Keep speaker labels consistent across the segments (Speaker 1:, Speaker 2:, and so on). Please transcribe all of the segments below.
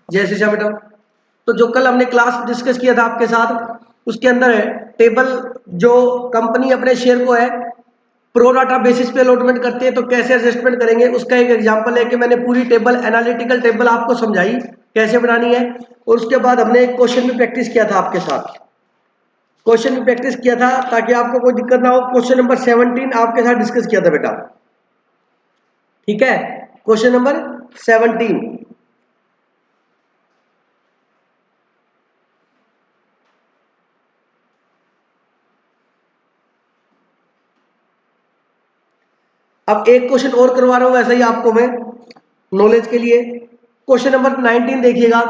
Speaker 1: जय श्री श्याम बेटा। तो जो कल हमने क्लास डिस्कस किया था आपके साथ, उसके अंदर है टेबल, जो कंपनी अपने शेयर को है प्रो राटा बेसिस पे अलॉटमेंट करती है तो कैसे एडजस्टमेंट करेंगे, उसका एक एग्जांपल है कि मैंने पूरी टेबल, एनालिटिकल टेबल आपको समझाई कैसे बनानी है। और उसके बाद हमने एक क्वेश्चन भी प्रैक्टिस किया था आपके साथ, क्वेश्चन भी प्रैक्टिस किया था ताकि आपको कोई दिक्कत ना हो। क्वेश्चन नंबर 17 आपके साथ डिस्कस किया था बेटा, ठीक है। Question number 17। अब एक क्वेश्चन और करवा रहा हूं ऐसा ही आपको मैं नॉलेज के लिए। क्वेश्चन नंबर 19 देखिएगा।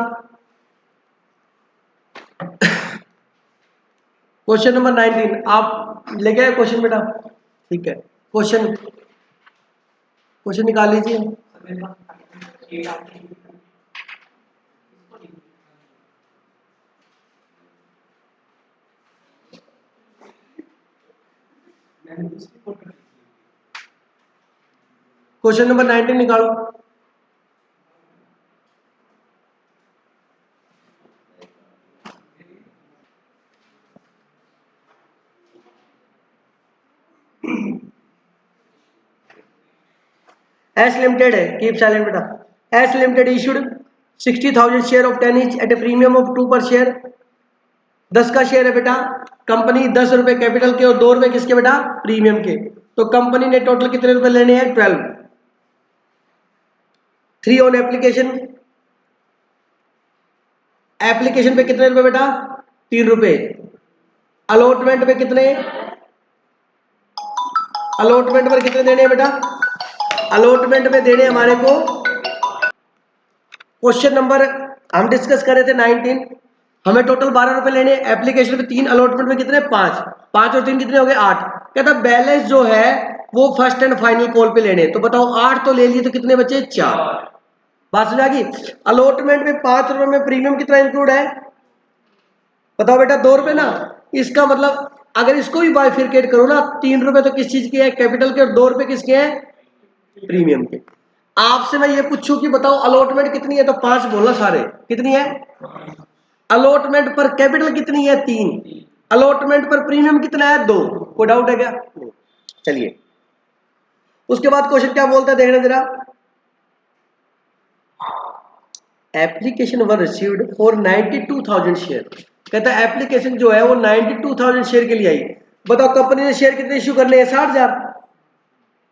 Speaker 1: क्वेश्चन नंबर 19 आप लेके आए क्वेश्चन बेटा, ठीक है। क्वेश्चन क्वेश्चन निकाल लीजिए। क्वेश्चन नंबर 19 निकालो। एस लिमिटेड है, कीप साइलेंट बेटा। S limited issued 60,000 share of 10 each at a premium of 2 per share. 10 का शेयर है बेटा, कंपनी 10 रुपए कैपिटल के और 2 रुपए किसके बेटा, प्रीमियम के। तो कंपनी ने टोटल कितने रुपए लेने हैं, 12। 3 ऑन एप्लीकेशन, एप्लीकेशन पे कितने रुपए बेटा, 3 रुपए। अलॉटमेंट पे कितने, अलॉटमेंट पर कितने देने हैं बेटा, अलॉटमेंट में देने हमारे को, क्वेश्चन नंबर हम डिस्कस कर रहे थे 19, हमें टोटल 12 रुपए लेने, एप्लीकेशन पे 3, अलॉटमेंट में कितने 5, 5 और 3 कितने हो गए 8। कहता बैलेंस जो है वो फर्स्ट एंड फाइनल कॉल पे लेने। तो बताओ 8 तो ले लिए तो कितने बचे 4। बात समझ आ गई। अलॉटमेंट में 5 रुपए में प्रीमियम कितना इंक्लूड है, बताओ बेटा 2 रुपए ना। इसका मतलब अगर इसको भी बाइफिरकेट करो ना, 3 रुपए तो किस चीज के है, कैपिटल के, और 2 रुपए किसके हैं, प्रीमियम के। आपसे मैं ये पूछूं कि बताओ अलॉटमेंट कितनी है, तो 5 बोलना सारे, कितनी है। अलॉटमेंट पर कैपिटल कितनी है, 3। अलॉटमेंट पर प्रीमियम कितना है, 2। कोई डाउट है क्या, चलिए। उसके बाद क्वेश्चन क्या बोलता है देखना जरा। Application were received for 92,000 share. कहता है एप्लीकेशन जो है वो 92,000 शेयर के लिए आई। बताओ कंपनी ने शेयर कितने इश्यू करने हैं, 60,000।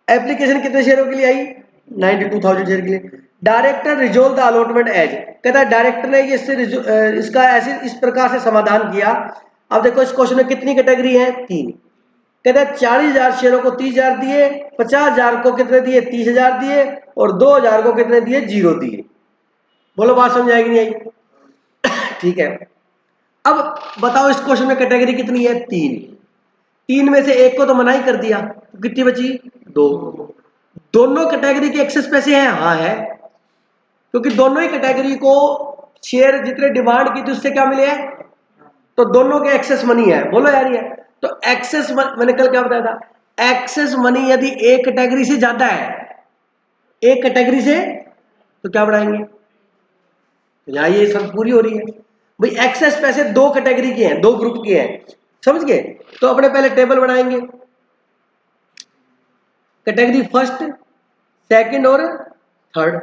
Speaker 1: एप्लीकेशन कितने शेयरों के लिए आई, 92,000 शेयर के लिए। Director resolved the allotment as. कहता है डायरेक्टर ने इसका ऐसे इस प्रकार से समाधान किया। अब देखो इस क्वेश्चन में कितनी कैटेगरी है, 3। कहता है 40,000 शेयरों को 30,000 दिए, 50,000 को कितने दिए, 30,000 दिए, और 2,000 को कितने दिए, 0 दिए। बोलो बात समझ आएगी नहीं आई, ठीक है। अब बताओ इस क्वेश्चन में कैटेगरी कितनी है, 3। 3 में से एक को तो मना ही कर दिया, तो कितनी बची, 2। दोनों कैटेगरी के एक्सेस पैसे हैं, हाँ है, क्योंकि दोनों ही कैटेगरी को शेयर जितने डिमांड की थी उससे क्या मिले हैं, तो दोनों के एक्सेस मनी है। बोलो यार ये, तो एक्सेस मैंने कल क्या बताया था, एक्सेस मनी यदि एक कैटेगरी से ज्यादा है, एक कैटेगरी से, तो क्या बढ़ाएंगे, तो यहाँ ये सब पूरी हो रही है भाई। एक्सेस पैसे दो कैटेगरी के हैं, दो ग्रुप के हैं, समझ गए। तो अपने पहले टेबल बनाएंगे, कैटेगरी फर्स्ट, सेकंड और थर्ड।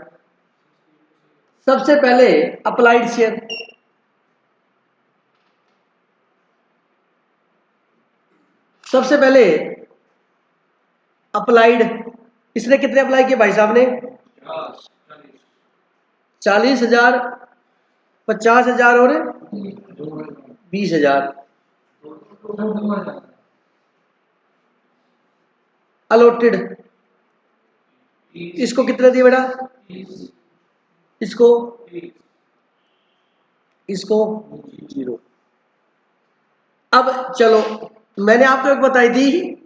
Speaker 1: सबसे पहले अप्लाइड शेयर, सबसे पहले अप्लाइड, इसने कितने अप्लाई किए भाई साहब ने, 40,000, 50,000 और 20,000। अलॉटेड, इसको कितने दिए बेटा, इसको, इसको 0। अब चलो मैंने आपको एक बताई थी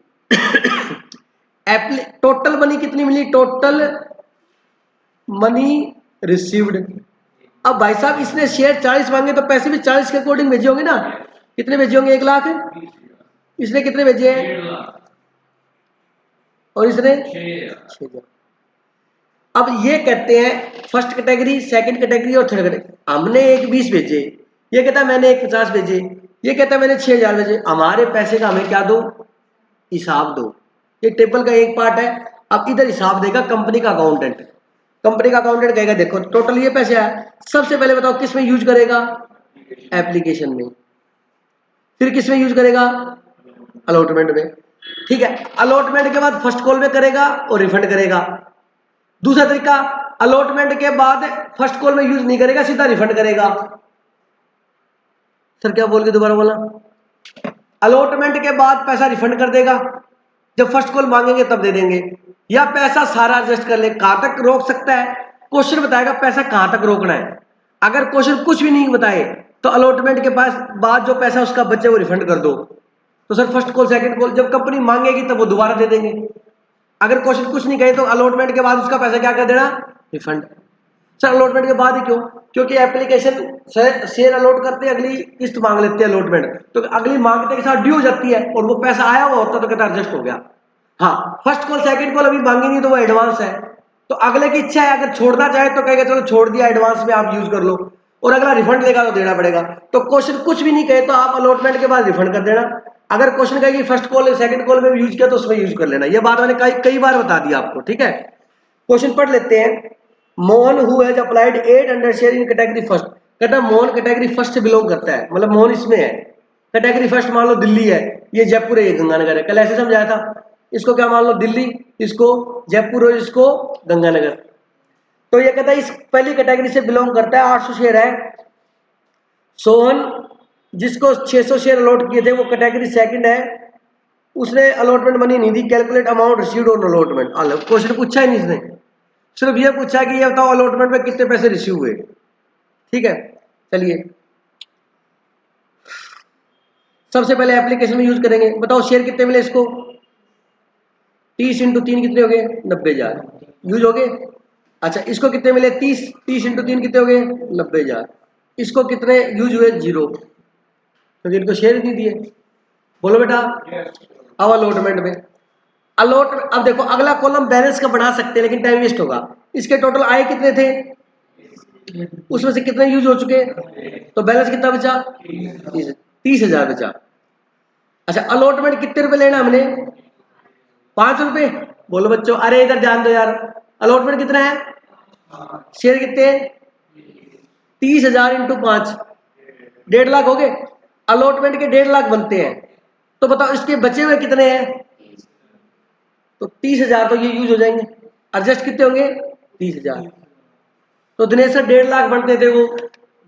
Speaker 1: टोटल मनी कितनी मिली, टोटल मनी रिसीव्ड। अब भाई साहब इसने शेयर 40 मांगे तो पैसे भी 40 के अकॉर्डिंग भेजे होंगे ना। कितने भेजे होंगे, 1,00,000। इसने कितने भेजे हैं, और इसने 6,000। अब ये कहते हैं फर्स्ट कैटेगरी, सेकंड कैटेगरी और थर्ड कैटेगरी। हमने एक 20 भेजे, ये कहता है मैंने एक 50 भेजे, ये कहता है मैंने 6000 भेजे। हमारे पैसे का हमें क्या दो, हिसाब दो। ये टेबल का एक पार्ट है। अब इधर हिसाब देगा कंपनी का अकाउंटेंट। कंपनी का अकाउंटेंट कहेगा देखो टोटल ये पैसे आए। सबसे पहले बताओ किस में यूज करेगा, एप्लीकेशन में। फिर किस में यूज करेगा, अलॉटमेंट में। ठीक है, अलॉटमेंट के बाद फर्स्ट कॉल में करेगा और रिफंड करेगा। दूसरा तरीका, अलॉटमेंट के बाद फर्स्ट कॉल में यूज नहीं करेगा, सीधा रिफंड करेगा। सर क्या बोल के दोबारा बोला, अलॉटमेंट के बाद पैसा रिफंड कर देगा, जब फर्स्ट कॉल मांगेंगे तब दे देंगे, या पैसा सारा एडजस्ट कर ले। कहां तक रोक सकता है, क्वेश्चन बताएगा पैसा कहां तक रोकना है। अगर क्वेश्चन कुछ भी नहीं बताए तो अलॉटमेंट के पास बाद जो पैसा उसका बचे वो रिफंड कर दो। तो sir first call second call जब कंपनी मांगेगी तब वो दोबारा दे देंगे। अगर क्वेश्चन कुछ नहीं कहे तो अलॉटमेंट के बाद उसका पैसा क्या कर देना, रिफंड। सर अलॉटमेंट के बाद ही क्यों, क्योंकि एप्लीकेशन शेयर अलॉट करते हैं, अगली किस्त मांग लेते हैं अलॉटमेंट, तो अगली मांगते के साथ ड्यू हो जाती है और वो पैसा आया हुआ होता तो कहता एडजस्ट हो गया। हाँ, फर्स्ट कॉल सेकंड कॉल अभी मांगेंगे तो वो एडवांस है, तो अगले की इच्छा है, अगर छोड़ना चाहे तो कहेगा चलो छोड़ दिया एडवांस में आप यूज कर लो, और अगला रिफंड लेगा तो देना पड़ेगा। तो क्वेश्चन कुछ भी नहीं कहे तो आप अलॉटमेंट के बाद रिफंड कर देना। अगर क्वेश्चन कहे कि फर्स्ट कॉल सेकंड कॉल में यूज किया तो उसमें यूज कर लेना। ये बात मैंने कई बार बता दी आपको। ठीक है, क्वेश्चन पढ़ लेते हैं। Mohan who has applied 800 share in category first. कहता है मोहन कैटेगरी फर्स्ट से बिलोंग करता है, मतलब मोहन इसमें है। कैटेगरी फर्स्ट मान लो दिल्ली है, ये जयपुर है, ये गंगानगर है। कल ऐसे समझाया था। इसको क्या मान लो, दिल्ली, इसको जयपुर और इसको गंगानगर। तो ये कहता है इस पहली कैटेगरी से बिलोंग करता है, 800 शेयर है। सोहन जिसको 600 शेयर अलॉट किए थे वो कैटेगरी सेकंड है, उसने अलॉटमेंट मनी नहीं दी। Calculate amount received on allotment. Question पूछा ही नहीं इसने, सिर्फ ये पूछा कि ये बताओ अलॉटमेंट में कितने पैसे रिसीव हुए। ठीक है, चलिए सबसे पहले एप्लीकेशन में यूज करेंगे। बताओ शेयर कितने मिले इसको, 30 इंटू 3 कितने हो गए, 90,000 यूज हो गए। अच्छा इसको कितने मिले, 30, 30 इंटू 3 कितने हो गए, 90,000। इसको कितने यूज हुए, 0, क्योंकि इनको शेयर नहीं दिए। बोलो बेटा। अब अलॉटमेंट में, अलॉट अब देखो अगला कॉलम बैलेंस का बढ़ा सकते हैं लेकिन टाइम वेस्ट होगा। इसके टोटल आए कितने थे, उसमें से कितने यूज हो चुके, तो बैलेंस कितना बचा, 30,000 बचा। अच्छा अलॉटमेंट कितने रुपए लेना हमने, 5 रुपए। बोलो बच्चों, अरे इधर ध्यान दो यार, अलॉटमेंट कितना है, शेयर कितने, 30,000 इंटू 5, 1.5 लाख हो गए। अलॉटमेंट के 1.5 लाख बनते हैं, तो बताओ इसके बचे हुए कितने हैं, तो 30,000 तो ये यूज हो जाएंगे। एडजस्ट कितने होंगे, 30,000। तो दिनेश सर 1.5 लाख बनते थे वो,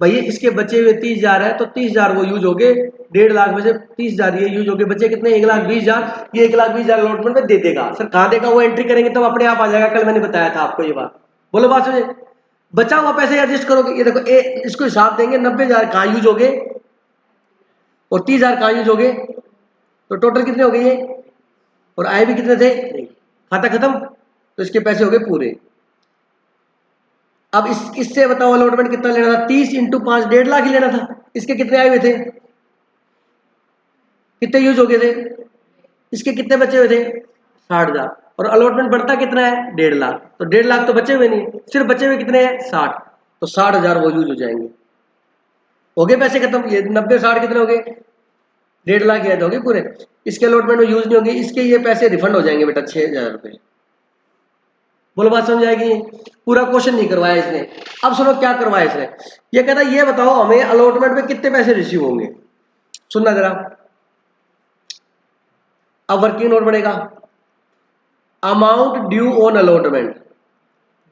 Speaker 1: भैया इसके बचे हुए 30,000 है, तो 30,000 वो यूज हो गए, 1.5 लाख में से 30,000 ये यूज हो गए, बचे कितने, 1,20,000। ये 1,20,000 अलॉटमेंट में दे देगा। सर कहाँ देगा, वो एंट्री करेंगे तब अपने आप आ जाएगा, कल मैंने बताया था आपको ये बात। बोलो बात समझे, बचा हुआ पैसे एडजस्ट करोगे। ये देखो इसको हिसाब देंगे, 90,000 कहाँ यूज हो गए और 30,000 कहाँ यूज हो गए, तो टोटल कितने हो गए ये, और आए भी कितने थे, खाता खत्म, तो इसके पैसे हो गए पूरे। अब इससे बताओ अलॉटमेंट कितना लेना था, 30 इंटू 5, 1.5 लाख ही लेना था। इसके कितने आए हुए थे, कितने यूज हो गए थे, इसके कितने बचे हुए थे, 60,000। और अलॉटमेंट बढ़ता कितना है, 1.5 लाख, तो 1.5 लाख तो बचे हुए नहीं, सिर्फ बचे हुए कितने हैं, 60, तो 60,000 वो यूज हो जाएंगे। हो गए पैसे खत्म, ये 90 60 कितने हो गए, 1.5 लाख याद हो गए पूरे। इसके अलॉटमेंट में यूज नहीं होंगे, इसके ये पैसे रिफंड हो जाएंगे बेटा, 6,000 रुपये। बोलो बात समझ आएगी। पूरा क्वेश्चन नहीं करवाया इसने। अब सुनो क्या करवाया इसने, ये कहता है ये बताओ हमें अलॉटमेंट में कितने पैसे रिसीव होंगे। सुनना जरा, अब वर्किंग नोट बनेगा, amount due on allotment.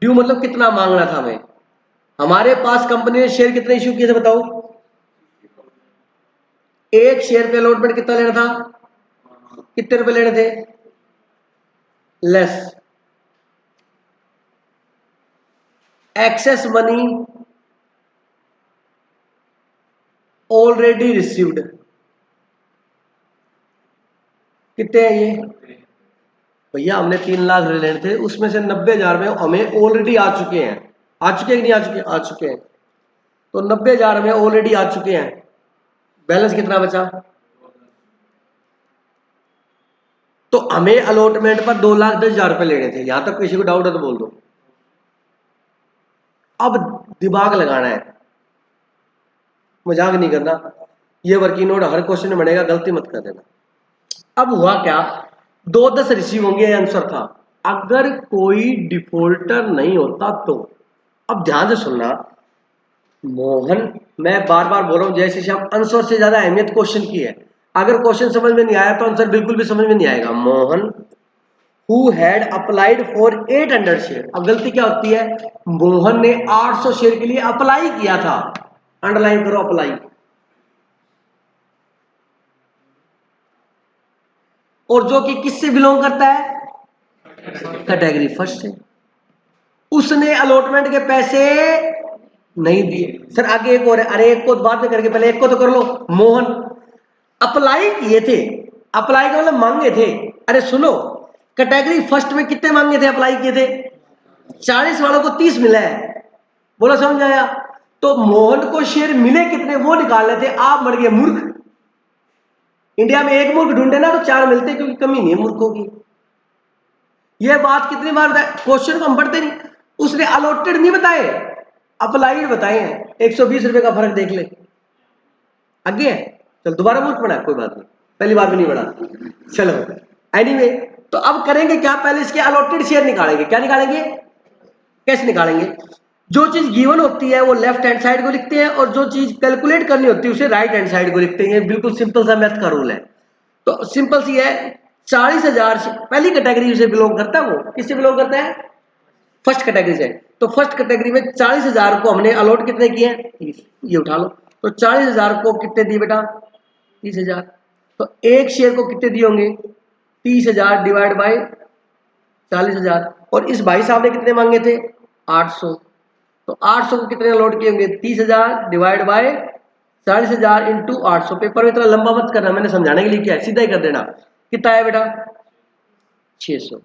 Speaker 1: Due मतलब कितना मांगना था हमें, हमारे पास कंपनी ने शेयर कितने इश्यू किए थे बताओ, एक शेयर पे अलॉटमेंट कितना लेना था, कितने रुपए लेने थे, less excess money already received. कितने हैं ये, भैया हमने 3 लाख लेने थे, उसमें से 90,000 में हमें ऑलरेडी आ चुके हैं। आ चुके हैं कि नहीं आ चुके, आ चुके हैं। तो 90,000 में ऑलरेडी आ चुके हैं, बैलेंस कितना बचा, तो हमें अलॉटमेंट पर 2,10,000 रुपए लेने थे। यहां तक किसी को डाउट है तो बोल दो। अब दिमाग लगाना है, मजाक नहीं करना। ये वर्किंग नोट हर क्वेश्चन में बनेगा, गलती मत कर देना। अब हुआ क्या, 2-10 रिसीव होंगे, आंसर था। अगर कोई डिफॉल्टर नहीं होता तो, अब ध्यान से सुनना मोहन, मैं बार बार बोल रहा हूं, जैसे हम आंसर से ज्यादा अहमियत क्वेश्चन की है। अगर क्वेश्चन समझ में नहीं आया तो आंसर बिल्कुल भी समझ में नहीं आएगा। Mohan who had applied for 800 share, अब गलती क्या होती है, मोहन ने 800 शेयर के लिए अप्लाई किया था, अंडरलाइन करो अप्लाई, और जो कि किससे बिलोंग करता है, कैटेगरी फर्स्ट से। उसने अलॉटमेंट के पैसे नहीं दिए। सर आगे एक और है, अरे एक को बाद में करके पहले एक को तो कर लो। मोहन अप्लाई किए थे, अप्लाई का मतलब मांगे थे। अरे सुनो, कैटेगरी फर्स्ट में कितने मांगे थे, अप्लाई किए थे 40 वालों को 30 मिला है, बोला समझ आया। तो मोहन को शेयर मिले कितने वो निकालने थे, आप मर गए मूर्ख। इंडिया में एक मूर्ख ढूंढे ना तो 4 मिलते, क्योंकि कमी नहीं है मूर्खों की। यह बात कितनी बार बताए, क्वेश्चन को हम पढ़ते नहीं। उसने अलॉटेड नहीं बताए, अप्लाइड बताए हैं। 120 रुपए का फर्क देख ले, आगे है। चल दोबारा मूर्ख पढ़ा, कोई बात नहीं, पहली बार भी नहीं पढ़ा। चलो एनीवे, तो अब करेंगे क्या, पहले इसके अलॉटेड शेयर निकालेंगे। क्या निकालेंगे, कैसे निकालेंगे, जो चीज गिवन होती है वो लेफ्ट हैंड साइड को लिखते हैं, और जो चीज कैलकुलेट करनी होती है उसे राइट हैंड साइड को लिखते हैं। बिल्कुल सिंपल सा मैथ का रूल है। तो सिंपल सी है, 40,000 पहली कैटेगरी से बिलोंग करता है। वो किससे बिलोंग करता है, फर्स्ट कैटेगरी से। तो फर्स्ट कैटेगरी में 40,000 को हमने अलॉट कितने किए हैं, 30, ये उठा लो। तो 40,000 को कितने दिए बेटा, 30,000। तो एक शेयर को कितने दिए होंगे, 30,000 डिवाइड बाय 40,000। और इस भाई साहब ने कितने मांगे थे, 800। तो 800 को कितने अलॉट किए होंगे, 30,000 डिवाइड बाय 40,000 इंटू 800। पेपर में इतना लंबा मत करना, मैंने समझाने के लिए किया है, सीधा ही कर देना। कितना है बेटा, 600।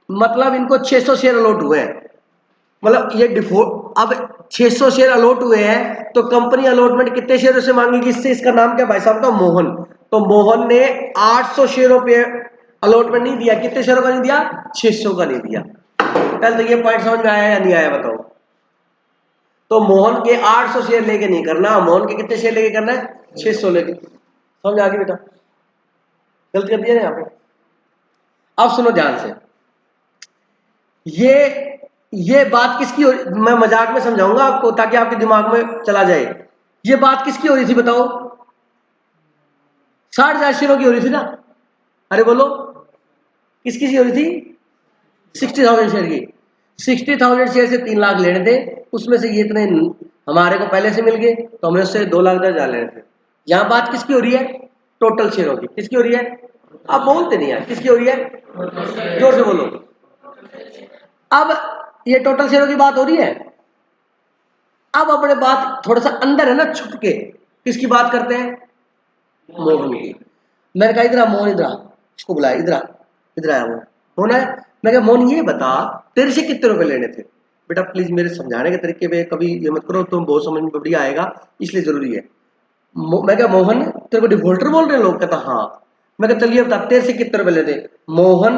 Speaker 1: मतलब इनको 600 शेयर अलॉट हुए हैं। मतलब ये डिफॉल्ट, अब 600 शेयर अलॉट हुए हैं तो कंपनी अलॉटमेंट कितने शेयरों से मांगेगी, इससे इसका नाम क्या भाई साहब का, मोहन। तो मोहन ने 800 शेयरों पे अलॉटमेंट नहीं दिया, कितने शेयरों का नहीं दिया, 600 का नहीं दिया। पहले तो ये पॉइंट समझ में आया या नहीं आया बताओ। तो मोहन के 800 शेयर लेके नहीं करना, मोहन के कितने शेयर लेके करना है, 600 लेके। समझ आ गई बेटा, गलती कर दिया ना यहाँ पे। अब सुनो ध्यान से, ये बात किसकी हो, मैं मजाक में समझाऊंगा आपको ताकि आपके दिमाग में चला जाए। ये बात किसकी हो रही थी बताओ, 60,000 शेयरों की हो रही थी ना। अरे बोलो, किसकी सी हो रही थी, 60,000 शेयर की। 60,000 शेयर से 3 लाख लेने थे, उसमें से ये इतने हमारे को पहले से मिल गए, तो हमने उससे 2 लाख 10,000 लेने थे। यहां बात किसकी हो रही है, टोटल शेयरों की। किसकी हो रही है, आप बोलते नहीं यार, किसकी हो रही है, जोर से बोलो। अब ये टोटल शेयरों की बात हो रही है। अब अपने बात थोड़ा सा अंदर है ना, छुप के किसकी बात करते हैं, मोहन की। मैंने कहा इधर मोहन, इधर इसको बुलाया, इधर आया मोहन। मोहन आया, मैं कहा मोहन ये बता तेरे से कितने रुपए लेने थे। बेटा प्लीज मेरे समझाने के तरीके पे कभी ये मत करो, तुम बहुत समझ में बढ़िया आएगा, इसलिए जरूरी है। मैं कहा मोहन तेरे को डिफॉल्टर बोल रहे हैं लोग, कहता हाँ। मैं कहा चलिए बता तेरे से कितने रुपए लेते, मोहन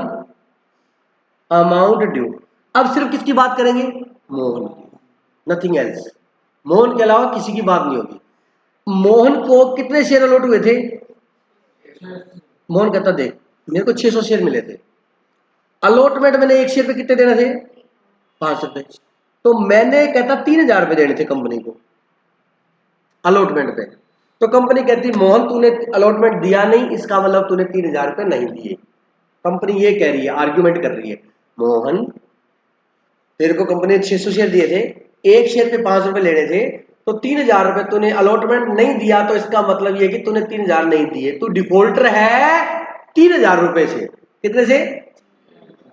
Speaker 1: अमाउंट ड्यू। अब सिर्फ किसकी बात करेंगे, मोहन की, नथिंग एल्स। मोहन के अलावा किसी की बात नहीं होगी। मोहन को कितने शेयर अलॉट हुए थे, मोहन कहता देख मेरे को 600 शेयर मिले थे, अलॉटमेंट मैंने एक शेयर पे कितने देने थे, 5 रुपए। तो मैंने कहता 3,000 रुपए देने थे कंपनी को अलॉटमेंट पे। तो कंपनी कहती मोहन तूने अलॉटमेंट दिया नहीं, इसका मतलब तूने 3,000 रुपए नहीं दिए। कंपनी ये कह रही है, आर्ग्यूमेंट कर रही है, मोहन तेरे को कंपनी ने 600 शेयर दिए थे, एक शेयर पे 5 रुपए लेने थे, तो 3,000 रुपए तूने अलॉटमेंट नहीं दिया, तो इसका मतलब ये कि तूने 3,000 नहीं दिए, तू डिफॉल्टर है 3,000 रुपए से। कितने से,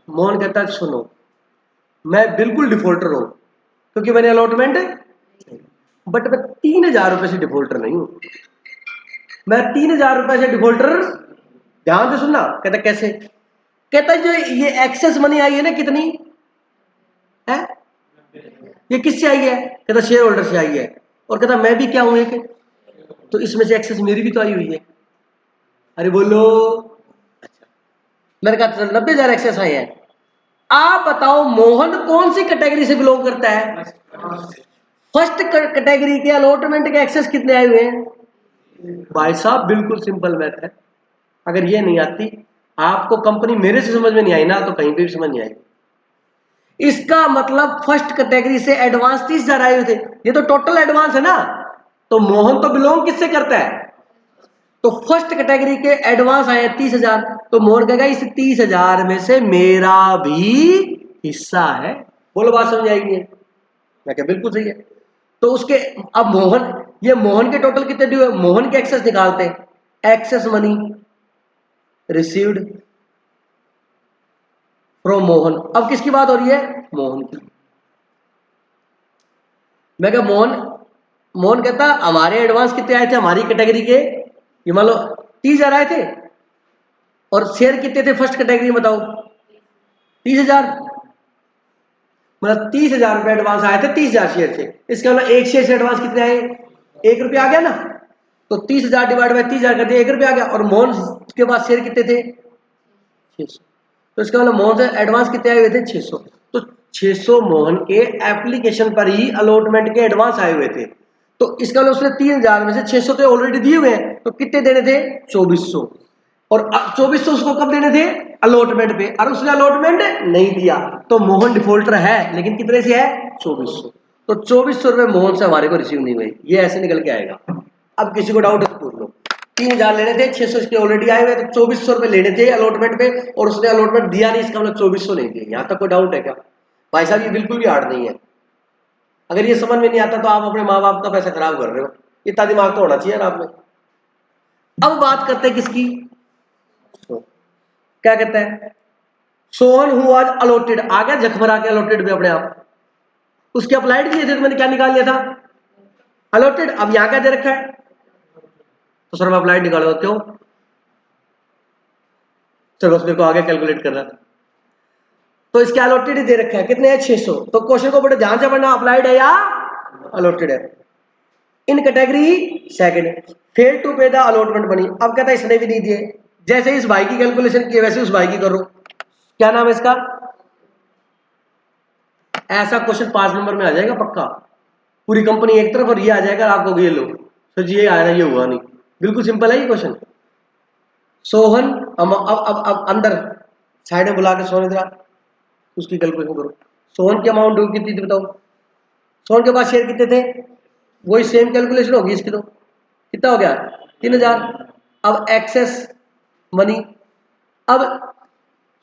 Speaker 1: मोहन कहता है सुनो मैं बिल्कुल डिफॉल्टर हूं क्योंकि मैंने अलॉटमेंट, बट मैं 3,000 रुपए से डिफॉल्टर नहीं हूं, मैं 3,000 रुपए से डिफॉल्टर। ध्यान से सुनना, कहता कैसे, कहता जो ये एक्सेस मनी आई है ना कितनी है, ये किससे आई है, कहता शेयर होल्डर से आई है। और कहता मैं भी क्या हूं एक, तो इसमें से एक्सेस मेरी भी तो आई हुई है। अरे बोलो, अच्छा मैंने कहा 90,000 एक्सेस आए हैं, आप बताओ मोहन कौन सी कैटेगरी से बिलोंग करता है? फर्स्ट कैटेगरी के अलॉटमेंट के एक्सेस कितने आए हुए हैं? भाई साहब बिल्कुल सिंपल मैथ है। अगर ये नहीं आती आपको कंपनी मेरे से समझ में नहीं आई ना तो कहीं पे भी समझ नहीं आएगी। इसका मतलब फर्स्ट कैटेगरी से एडवांस 30,000 आए हुए थे। ये तो टोटल एडवांस है ना, तो मोहन तो बिलोंग किससे करता है? तो फर्स्ट कैटेगरी के एडवांस आए 30,000, तो मोहन कहेगा इस 30,000 में से मेरा भी हिस्सा है। बोलो बात समझ आएगी? मैं क्या बिल्कुल सही है। तो उसके अब मोहन, ये मोहन के टोटल कितने ड्यू है, मोहन के एक्सेस निकालते हैं। Excess money received from Mohan. अब किसकी बात हो रही है? मोहन की। मैं क्या मोहन, मोहन कहता हमारे एडवांस कितने आए थे हमारी कैटेगरी के, ये मान लो 30,000 आए थे, और शेयर कितने थे फर्स्ट कैटेगरी में बताओ? 30,000। मतलब 30,000 रुपए एडवांस आए थे, 30,000 शेयर थे। इसका मतलब एक शेयर से एडवांस कितने आए? 1 रुपया आ गया ना। तो 30,000 डिवाइड बाई 30,000 कर दिया, 1 रुपया आ गया। और मोहन के पास शेयर कितने थे? 600। तो इसका मतलब मोहन से एडवांस कितने आए हुए थे? 600। तो 600 मोहन के एप्लीकेशन पर ही अलॉटमेंट के एडवांस आए हुए थे। तो इसका मतलब उसने 3,000 में से 600 तो ऑलरेडी दिए हुए हैं, तो कितने देने थे? 2400। और 2400 उसको कब देने थे? अलॉटमेंट पे। और उसने अलॉटमेंट नहीं दिया, तो मोहन डिफॉल्टर है, लेकिन कितने से है? 2400। तो 2400 रुपए मोहन से हमारे को रिसीव नहीं हुए। ये ऐसे निकल के आएगा। अब किसी को डाउट है तो पूछ लो। 3,000 लेने थे, 600 इसके ऑलरेडी आए हुए, तो 2400 रुपए लेने थे अलॉटमेंट पे, और उसने अलॉटमेंट दिया नहीं, इसका मतलब 2400 नहीं दिए। यहां तक कोई डाउट है क्या? भाई साहब ये बिल्कुल भी हार्ड नहीं है। अगर ये समझ में नहीं आता तो आप अपने माँ बाप का पैसा खराब कर रहे हो। इतना दिमाग तो होना चाहिए आप में। अब बात करते हैं किसकी? क्या कहता है? सोहन हु वाज अलॉटेड, आ गया झकमरा के अलॉटेड पे अपने आप। उसके अप्लाइड किए थे तो मैंने क्या निकाल लिया था? अलॉटेड। अब यहां क्या दे रखा है? तो सर मैं अप्लाइड निकालूंगा क्यों? चलो मेरे को आगे कैलकुलेट करना। तो इसके अलॉटेड ही दे रखा है, कितने हैं? 600। तो क्वेश्चन को बड़े ध्यान से पढ़ना, अप्लाइड है या अलॉटेड है। इन category second fail to pay the allotment money. अब कहता है इसने भी नहीं दिए। जैसे इस भाई की कैलकुलेशन की वैसे उस भाई की करो। क्या नाम है इसका? ऐसा क्वेश्चन 5 नंबर में आ जाएगा पक्का। पूरी कंपनी एक तरफ और ये आ जाएगा आपको, ये लो सर जी ये आया ना, ये हुआ नहीं। बिल्कुल सिंपल है ये क्वेश्चन। सोहन अब अंदर साइड में बुला के सोहन इधर उसकी कैलकुलेशन करो। सोहन की अमाउंट होगी कितनी थी बताओ? सोहन के पास शेयर कितने थे? वही सेम कैलकुलेशन होगी इसकी। तो कितना हो गया? 3,000। अब एक्सेस मनी। अब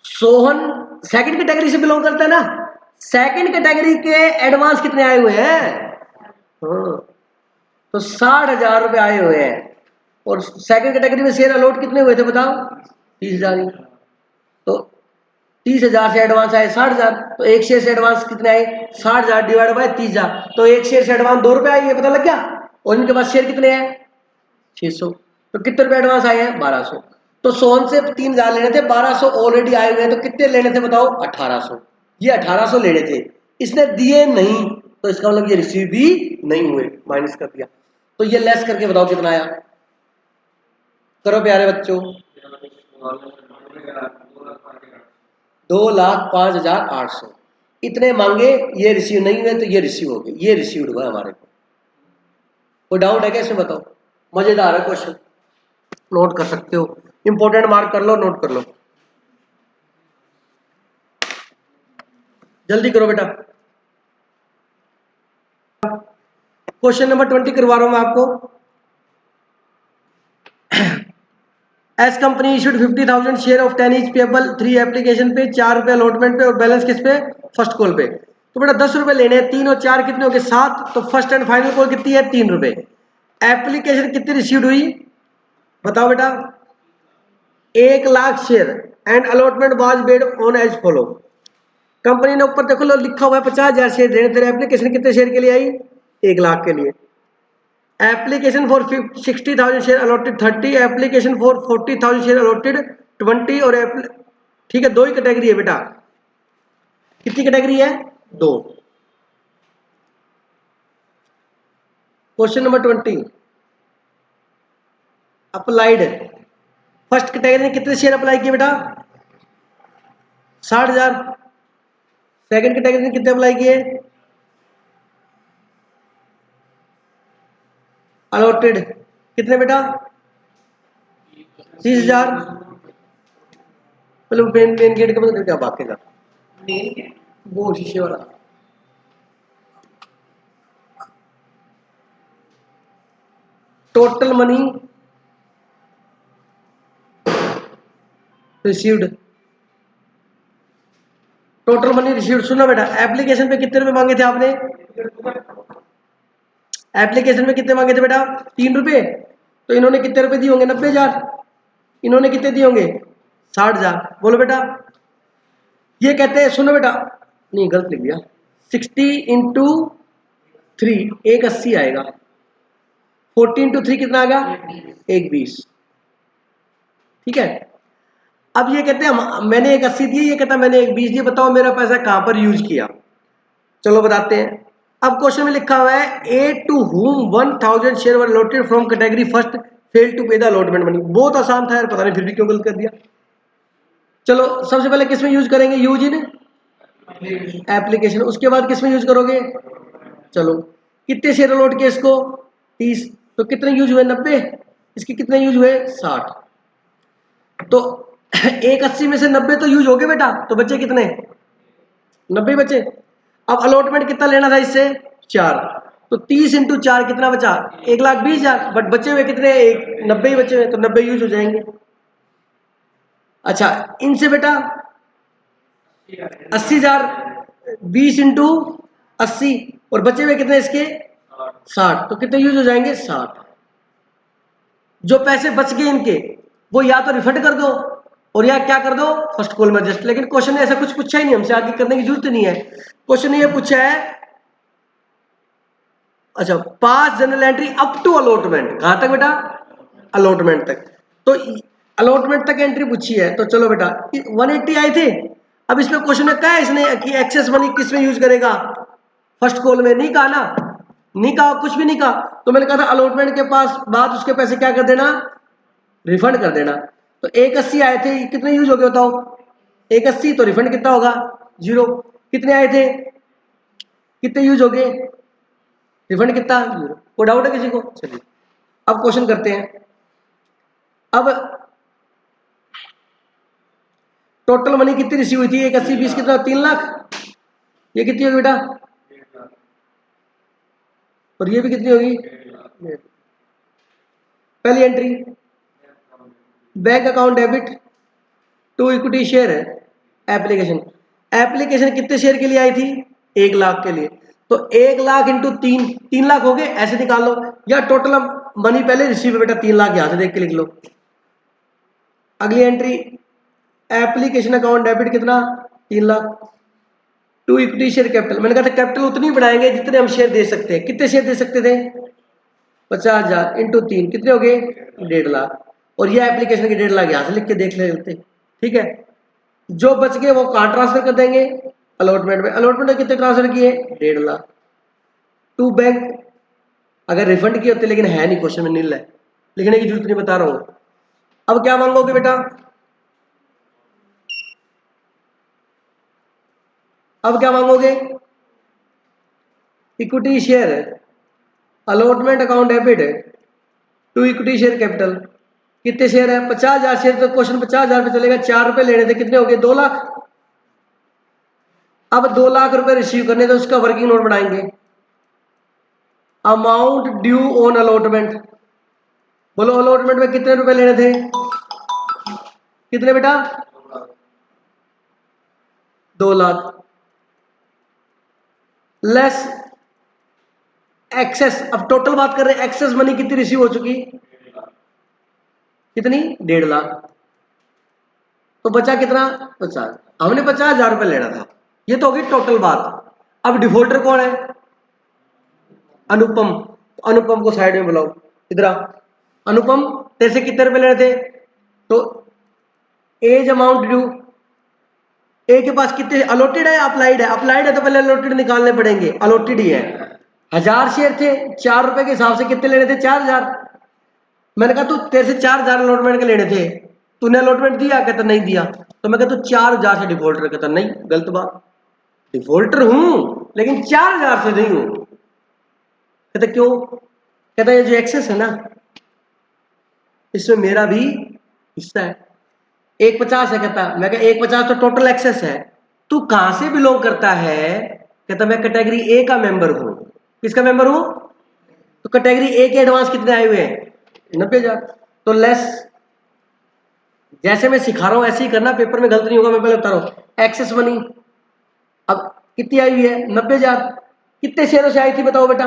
Speaker 1: सोहन सेकंड कैटेगरी से बिलोंग करता है ना, सेकंड कैटेगरी के एडवांस कितने आए हुए हैं? हाँ, तो 60,000 रुपए आए हुए हैं। और सेकंड कैटेगरी में शेयर अलॉट कितने हुए थे बताओ? 30,000 ही। तो 30,000 से एडवांस आए 60,000, तो एक शेयर से एडवांस कितने आए? 60,000 डिवाइड बाय 30,000, तो एक शेयर से एडवांस 2 रुपए आए, ये पता लग गया। और इनके पास शेयर कितने हैं? 600। तो कितने रुपए एडवांस आए हैं? 1200। तो सोहन से 3,000 लेने थे, 1200 ऑलरेडी आए हुए हैं, तो कितने लेने थे बताओ? 1800। ये 1800 लेने थे, इसने दिए नहीं, तो इसका मतलब ये रिसीव भी नहीं हुए, माइनस कर दिया। तो ये लेस करके बताओ कितना आया? करो प्यारे बच्चों। 2,05,800 इतने मांगे, ये रिसीव नहीं हुए, तो ये रिसीव हो गए, ये रिसीव्ड हुआ हमारे को। कोई डाउट है कैसे बताओ? मजेदार है क्वेश्चन, नोट कर सकते हो। इंपोर्टेंट मार्क कर लो, नोट कर लो, जल्दी करो बेटा। क्वेश्चन नंबर 20 करवा रहा हूं मैं आपको। S company issued 50,000 share of 10 each payable 3 application पे, 4 रुपए अलॉटमेंट पे, और बैलेंस किस पे? फर्स्ट कॉल पे। तो बेटा 10 रुपए लेने हैं, 3 और 4 कितने हो गए? 7। तो फर्स्ट एंड फाइनल कॉल कितनी है? 3 रुपए। एप्लीकेशन कितनी रिसीव्ड हुई बताओ बेटा? 1,00,000 share and allotment was made on as follow. Company ने ऊपर देखो लो लिखा हुआ है 50,000 शेयर देने, तेरे एप्लीकेशन कितने शेयर के लिए आई? 1,00,000 के लिए। Application for 60,000 share allotted 30, application for 40,000 share allotted 20। और ठीक है, दो ही कैटेगरी है बेटा। कितनी कैटेगरी है? दो। Question number 20 applied. First category ने कितने शेयर अप्लाई किए बेटा? 60,000। सेकंड कैटेगरी ने कितने अप्लाई किए? अलॉटेड कितने बेटा? 30,000। चलो मेन गेट का मतलब क्या भागेगा? वो शीशे वाला। Total money received, total money received. सुनो बेटा, एप्लीकेशन पे कितने रुपए मांगे थे आपने? एप्लीकेशन में कितने मांगे थे बेटा? 3 रुपए। तो इन्होंने कितने रुपए दिए होंगे? 90,000। इन्होंने कितने दिए होंगे? 60,000। बोलो बेटा। ये कहते हैं, सुनो बेटा, नहीं गलत लिख दिया, 60 × 3 एक 80 आएगा। 40 × 3 कितना आएगा? एक 20। ठीक है। अब ये कहते हैं मैंने एक 80 दिए, ये कहता है मैंने एक 20 दिए, बताओ मेरा पैसा कहां पर यूज किया? चलो बताते हैं। अब क्वेश्चन में लिखा हुआ है ए to whom 1000 share were allotted from category first fail to pay the allotment money. बहुत आसान था यार, पता नहीं फिर भी क्यों गलत कर दिया। चलो सबसे पहले किसमें यूज करेंगे? Use in application. उसके बाद किसमें यूज करोगे? चलो कितने शेयर अलॉट किए इसको? 30। तो कितने यूज हुए? 90। इसके कितने यूज हुए? 60। तो एक 80 में से 90 तो यूज हो गए बेटा, तो बचे कितने? 90 बचे। अब अलॉटमेंट कितना लेना था इससे? 4। तो 30 × 4 कितना बचा? 1,20,000। बट बचे हुए कितने? 90 ही बचे हुए, तो 90 यूज हो जाएंगे। अच्छा इनसे बेटा 80,000, 20 × 80 और बचे हुए कितने इसके? 60। तो कितने यूज हो जाएंगे? 60। जो पैसे बच गए इनके वो या तो रिफंड कर दो और या क्या कर दो? फर्स्ट कॉल में एडजस्ट। लेकिन क्वेश्चन ने ऐसा कुछ पूछा ही नहीं, हमसे आगे करने की जरूरत नहीं है। क्वेश्चन ने ये पूछा है, अच्छा, 5 general entry up to allotment. कहां तक बेटा? अलॉटमेंट तक। तो अलॉटमेंट तक एंट्री पूछी है, तो चलो बेटा 180 आए थे। अब इसमें क्वेश्चन में क्या है इसने कि एक्सेस मनी किस में यूज करेगा? फर्स्ट कॉल में। नहीं कहा ना, नहीं कहा, कुछ भी नहीं कहा। तो मैंने कहा था अलॉटमेंट के पास बाद उसके पैसे क्या कर देना? रिफंड कर देना। तो 180 आए थे, कितने यूज हो गए बताओ? 180। तो रिफंड कितना होगा? 0। कितने आए थे? कितने यूज हो गए? रिफंड कितना? 0। कोई डाउट है किसी को? चलिए अब क्वेश्चन करते हैं। अब टोटल मनी कितनी रिसीव हुई थी? 180 20 कितना? 3,00,000। ये कितनी होगी बेटा? और ये भी कितनी होगी? पहली entry bank account debit to equity share है एप्लीकेशन। एप्लीकेशन कितने शेयर के लिए आई थी? 1,00,000 के लिए। तो 1,00,000 इंटू 3, 3,00,000 हो गए। ऐसे निकाल लो, या टोटल मनी पहले रिसीव है बेटा 3,00,000, यहां से देख के लिख लो। अगली एंट्री एप्लीकेशन अकाउंट डेबिट कितना? 3,00,000 टू इक्विटी शेयर कैपिटल। मैंने कहा था कैपिटल उतनी बढ़ाएंगे जितने हम शेयर दे सकते हैं। कितने शेयर दे सकते थे? 50,000 इंटू 3 कितने हो गए? 1,50,000। और ये एप्लीकेशन के 1,50,000 यहां से लिख के देख लेते। ठीक है। जो बच गए वो कहां ट्रांसफर कर देंगे? अलॉटमेंट में। अलॉटमेंट में कितने ट्रांसफर किए? 1,50,000 टू बैंक। अगर रिफंड किए होते, लेकिन है नहीं, क्वेश्चन में नील है, लिखने की जरूरत नहीं, बता रहा हूं। अब क्या मांगोगे बेटा? अब क्या मांगोगे? Equity share allotment account debit to equity share capital. कितने शेयर है? 50,000 शेयर। तो क्वेश्चन 50,000 पे चलेगा। 4 रुपए लेने थे, कितने हो गए? 2,00,000। अब 2,00,000 रुपए रिसीव करने थे, उसका वर्किंग नोट बनाएंगे। Amount due on allotment. बोलो अलॉटमेंट में कितने रुपए लेने थे? कितने बेटा? 2,00,000 लेस एक्सेस। अब टोटल बात कर रहे हैं, एक्सेस मनी कितनी रिसीव हो चुकी? कितनी? 1,50,000। तो बचा कितना? 50। हमने 50,000 रुपए लेना था। ये तो होगी टोटल बात। अब डिफॉल्टर कौन है? अनुपम। अनुपम को साइड में बुलाओ, इधर आ। अनुपम तेरे से कितने रुपए लेने थे? तो एज अमाउंट ड्यू, ए के पास कितने? अलॉटेड है अप्लाइड है? अप्लाइड है तो पहले अलॉटेड निकालने पड़ेंगे। अलॉटेड ही है। 1,000 शेयर थे, 4 रुपए के हिसाब से कितने लेने थे? 4,000। मैंने कहा तू तेरे से 4,000 अलॉटमेंट के लेने थे, तूने अलॉटमेंट दिया? कहता नहीं दिया। तो मैं कहता 4,000 से डिफॉल्टर। कहता नहीं, गलत बात। डिफॉल्टर हूं लेकिन 4000 से नहीं हूं। कहता क्यों? कहता ये जो एक्सेस है ना इसमें मेरा भी हिस्सा है। 150 है। कहता मैं कहा 150 तो टोटल एक्सेस है, तू कहां से बिलोंग करता है? कहता मैं कैटेगरी ए का मेंबर हूं। किसका मेंबर हूं? तो कैटेगरी ए के एडवांस कितने आए हुए हैं? 90,000। तो लेस, जैसे मैं सिखा रहा हूं ऐसे ही करना, पेपर में गलत नहीं होगा। मैं पहले बता रहा हूं एक्सेस मनी अब कितनी आई हुई है? 90,000। कितने शेयरों से आई थी बताओ बेटा?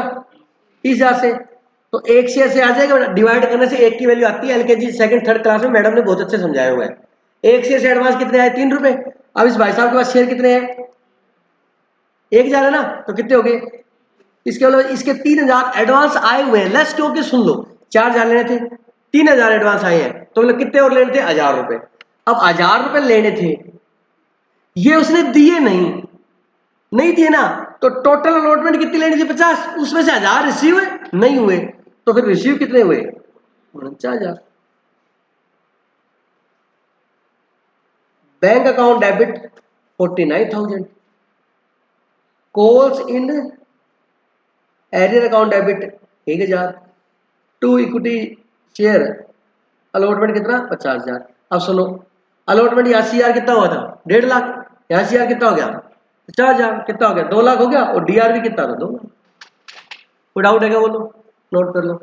Speaker 1: 30,000 से। तो एक शेयर से आ जाएगा बेटा, डिवाइड करने से एक की वैल्यू आती है। एलकेजी सेकंड थर्ड क्लास में मैडम ने बहुत अच्छे समझाया हुआ है। एक शेयर से एडवांस कितने आए? 3 रुपए। अब इस भाई साहब के पास शेयर कितने हैं? 1,000 है ना, तो कितने हो गए? इसके मतलब इसके 3,000 एडवांस आए हुए हैं। लेस क्योंकि सुन लो 4,000 लेने थे, 3,000 एडवांस आए हैं, तो मतलब कितने और लेने थे? 1,000 रुपए। अब 1,000 रुपए लेने थे, ये उसने दिए नहीं, नहीं दिए ना, तो टोटल अलॉटमेंट कितनी लेनी थी? 50। उसमें से 1,000 रिसीव नहीं हुए, तो फिर रिसीव कितने हुए? 49,000। Bank account debit 49,000। Calls in arrear account debit 1,000। To equity share allotment कितना? 50,000। अब सुनो, अलॉटमेंट यहाँ सीआर कितना हुआ था? 1.5 लाख। यहाँ सीआर कितना हो गया? 50,000। कितना हो गया? 2 लाख हो गया। और डीआर भी कितना था? 2 लाख। कोई डाउट है क्या? बोलो, नोट कर लो।